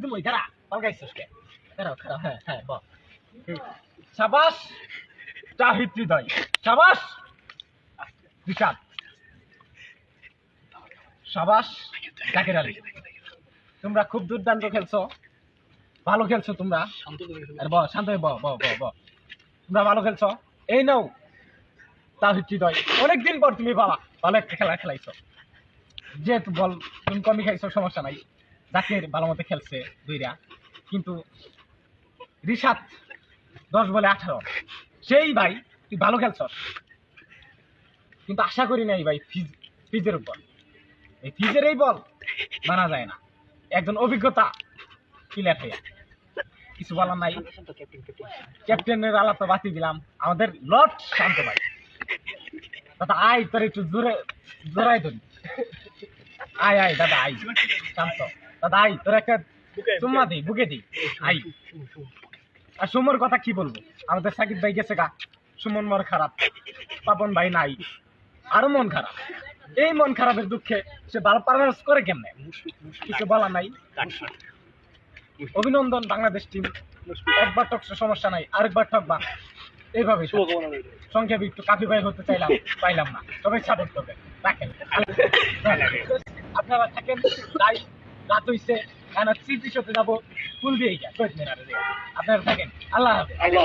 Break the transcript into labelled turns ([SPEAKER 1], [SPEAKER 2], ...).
[SPEAKER 1] তুমি খারা পালগাইছিস কে খারাপ খারাপ হ্যাঁ হ্যাঁ বল সাবাস জাহিদ হৃদয় সাবাস রিশাদ সাবাস জাকির আলী তোমরা খুব দুর্দান্ত খেলছো ভালো খেলছো তোমরা আর বল শান্ত হয়ে তোমরা ভালো খেলছো এই নাও তাহিদ হৃদয় অনেকদিন পর তুমি ভালো একটা খেলা খেলাইছো যেহেতু বল তুমি কমই খাইছো সমস্যা নাই জাকির ভালো মতো খেলছে দুইরা কিন্তু রিশাদ 10 বলে 18 সেই ভাই তুই ভালো খেলছস কিন্তু আশা করি নাই ভাই ফিজের উপর এই ফিজের এই বল মানা যায় না একজন অভিজ্ঞতা প্লেয়ার হইয়া কিছু বলার নাই ক্যাপ্টেনের আলাপ তো বাতি দিলাম আমাদের লর্ড শান্ত ভাই দাদা আয় তোর একটু জোরাই ধরি আয় আয় দাদা আয় শান্ত দাদা আয় তোর একটা চুম্মা দিই বুকে দিই আই আর সুমর কথা কি বলবো আমাদের সাকিব ভাই গেছে গা সুমন মন খারাপ পাপন ভাই নাই আরো মন খারাপ এই মন খারাপের দুঃখে সে ভালো পারফরমেন্স করে কেমনে কিছু বলা নাই অভিনন্দন বাংলাদেশ টিম একবার টকছে সমস্যা নাই আরেকবার ঠকবা এইভাবে সংক্ষেপে একটু কাফি ভাই হতে পাইলাম না তবে সাপোর্ট করবে রাখেন আপনারা থাকেন তাই রাত হইছে স্মৃতি শোতে যাবো ফুল দিয়ে শহীদ মিনারে আপনারা থাকেন আল্লাহ হাফেজ